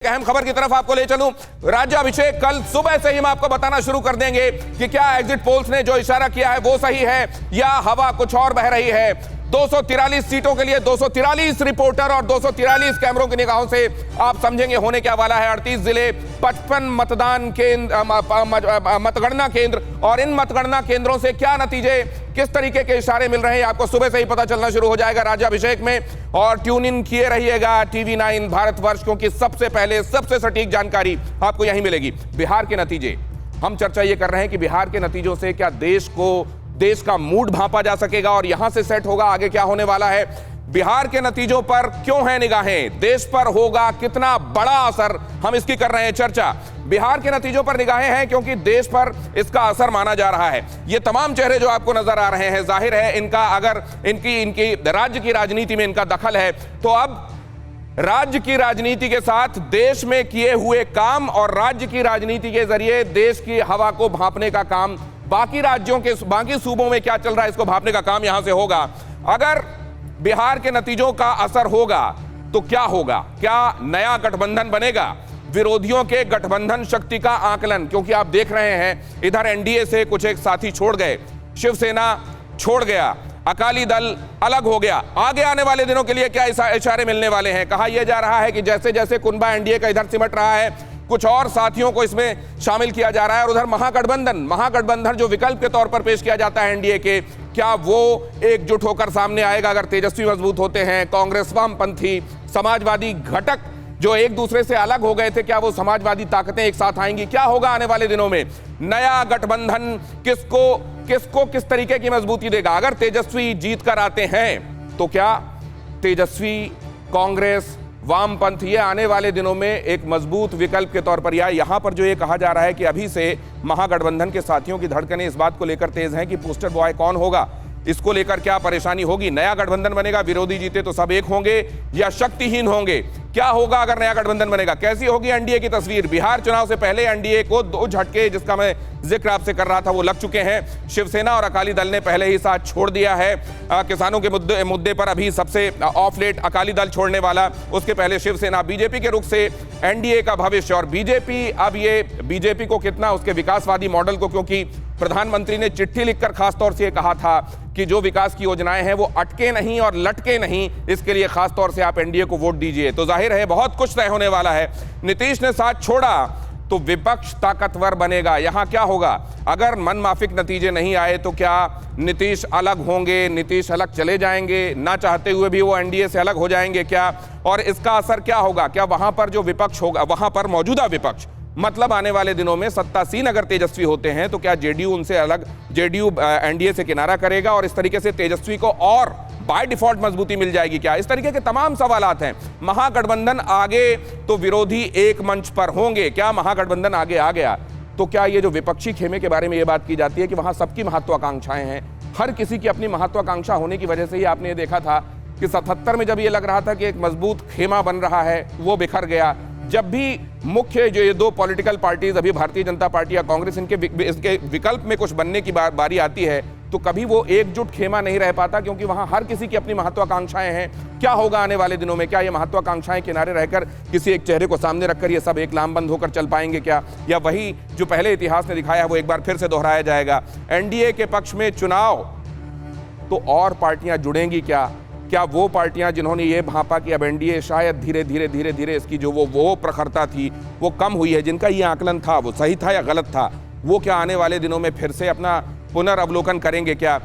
अहम खबर की तरफ आपको ले चलूं। राज्याभिषेक कल सुबह से ही हम आपको बताना शुरू कर देंगे कि क्या एग्जिट पोल्स ने जो इशारा किया है वो सही है या हवा कुछ और बह रही है। 243 सीटों के लिए 243 रिपोर्टर और 243 कैमरों की निगाहों से आप समझेंगे होने क्या वाला है। 38 जिले, 55 मतदान केंद्र, मतगणना केंद्र, और इन मतगणना केंद्रों से क्या नतीजे, किस तरीके के इशारे मिल रहे हैं, आपको सुबह से ही पता चलना शुरू हो जाएगा राज्याभिषेक में। और ट्यून इन किए रहिएगा TV9 भारतवर्ष, क्योंकि सबसे पहले सबसे सटीक जानकारी आपको यहीं मिलेगी। बिहार के नतीजे, हम चर्चा ये कर रहे हैं कि बिहार के नतीजों से क्या देश का मूड भांपा जा सकेगा और यहां से सेट होगा आगे क्या होने वाला है। बिहार के नतीजों पर क्यों है निगाहें, देश पर होगा कितना बड़ा असर, हम इसकी कर रहे हैं चर्चा। बिहार के नतीजों पर निगाहें हैं क्योंकि देश पर इसका असर माना जा रहा है। ये तमाम चेहरे जो आपको नजर आ रहे हैं, जाहिर है इनका अगर इनकी राज्य की राजनीति में इनका दखल है, तो अब राज्य की राजनीति के साथ देश में किए हुए काम और राज्य की राजनीति के जरिए देश की हवा को भांपने का काम, बाकी राज्यों के बाकी सूबों में क्या चल रहा है इसको भांपने का काम यहां से होगा। अगर बिहार के नतीजों का असर होगा तो क्या होगा, क्या नया गठबंधन बनेगा, विरोधियों के गठबंधन शक्ति का आकलन, क्योंकि आप देख रहे हैं इधर एनडीए से कुछ एक साथी छोड़ गए, शिवसेना छोड़ गया, अकाली दल अलग हो गया। आगे आने वाले दिनों के लिए क्या इशारे मिलने वाले हैं। कहा यह जा रहा है कि जैसे जैसे कुनबा एनडीए का इधर सिमट रहा है, कुछ और साथियों को इसमें शामिल किया जा रहा है। और उधर महागठबंधन जो विकल्प के तौर पर पेश किया जाता है एनडीए के, क्या वो एकजुट होकर सामने आएगा अगर तेजस्वी मजबूत होते हैं। कांग्रेस, वामपंथी, समाजवादी घटक जो एक दूसरे से अलग हो गए थे, क्या वो समाजवादी ताकतें एक साथ आएंगी, क्या होगा आने वाले दिनों में। नया गठबंधन किसको किस तरीके की मजबूती देगा। अगर तेजस्वी जीत कर आते हैं तो क्या तेजस्वी, कांग्रेस, वामपंथ ये आने वाले दिनों में एक मजबूत विकल्प के तौर पर, या यहां पर जो ये कहा जा रहा है कि अभी से महागठबंधन के साथियों की धड़कनें इस बात को लेकर तेज हैं कि पोस्टर बॉय कौन होगा, इसको लेकर क्या परेशानी होगी। नया गठबंधन बनेगा, विरोधी जीते तो सब एक होंगे या शक्तिहीन होंगे, क्या होगा अगर नया गठबंधन बनेगा, कैसी होगी एनडीए की तस्वीर। बिहार चुनाव से पहले एनडीए को 2 झटके, जिसका मैं जिक्र आपसे कर रहा था, वो लग चुके हैं। शिवसेना और अकाली दल ने पहले ही साथ छोड़ दिया है। किसानों के मुद्दे पर अभी सबसे ऑफ लेट अकाली दल छोड़ने वाला, उसके पहले शिवसेना। बीजेपी के रुख से एनडीए का भविष्य, और बीजेपी को कितना उसके विकासवादी मॉडल को, क्योंकि प्रधानमंत्री ने चिट्ठी लिखकर खासतौर से कहा था कि जो विकास की योजनाएं हैं वो अटके नहीं और लटके नहीं, इसके लिए खासतौर से आप एनडीए को वोट दीजिए। तो जाहिर है बहुत कुछ तय होने वाला है। नीतीश ने साथ छोड़ा तो विपक्ष ताकतवर बनेगा। यहां क्या होगा, अगर मनमाफिक नतीजे नहीं आए तो क्या नीतीश अलग होंगे, नीतीश अलग चले जाएंगे, ना चाहते हुए भी वो एनडीए से अलग हो जाएंगे क्या, और इसका असर क्या होगा। क्या वहां पर जो विपक्ष होगा, वहां पर मौजूदा विपक्ष, मतलब आने वाले दिनों में सत्तासीन अगर तेजस्वी होते हैं तो क्या जेडीयू उनसे अलग, जेडीयू एनडीए से किनारा करेगा और इस तरीके से तेजस्वी को और बाय डिफॉल्ट मजबूती मिल जाएगी क्या। इस तरीके के तमाम सवालात हैं। महागठबंधन आगे तो विरोधी एक मंच पर होंगे, क्या महागठबंधन आगे आ गया तो क्या ये जो विपक्षी खेमे के बारे में ये बात की जाती है कि वहां सबकी महत्वाकांक्षाएं हैं, हर किसी की अपनी महत्वाकांक्षा होने की वजह से ही आपने ये देखा था कि 77 में जब ये लग रहा था कि एक मजबूत खेमा बन रहा है, वो बिखर गया। जब भी मुख्य जो ये 2 पॉलिटिकल पार्टीज, अभी भारतीय जनता पार्टी या कांग्रेस, इसके विकल्प में कुछ बनने की बारी आती है तो कभी वो एकजुट खेमा नहीं रह पाता, क्योंकि वहां हर किसी की अपनी महत्वाकांक्षाएं हैं। क्या होगा आने वाले दिनों में, क्या ये महत्वाकांक्षाएं किनारे रहकर किसी एक चेहरे को सामने रखकर ये सब एक लामबंद होकर चल पाएंगे क्या, या वही जो पहले इतिहास ने दिखाया है वो एक बार फिर से दोहराया जाएगा। एनडीए के पक्ष में चुनाव तो और पार्टियां जुड़ेंगी क्या वो पार्टियां जिन्होंने ये भांपा कि अब एनडीए शायद धीरे धीरे इसकी जो वो प्रखरता थी वो कम हुई है, जिनका ये आकलन था वो सही था या गलत था, वो क्या आने वाले दिनों में फिर से अपना पुनर्अवलोकन करेंगे क्या।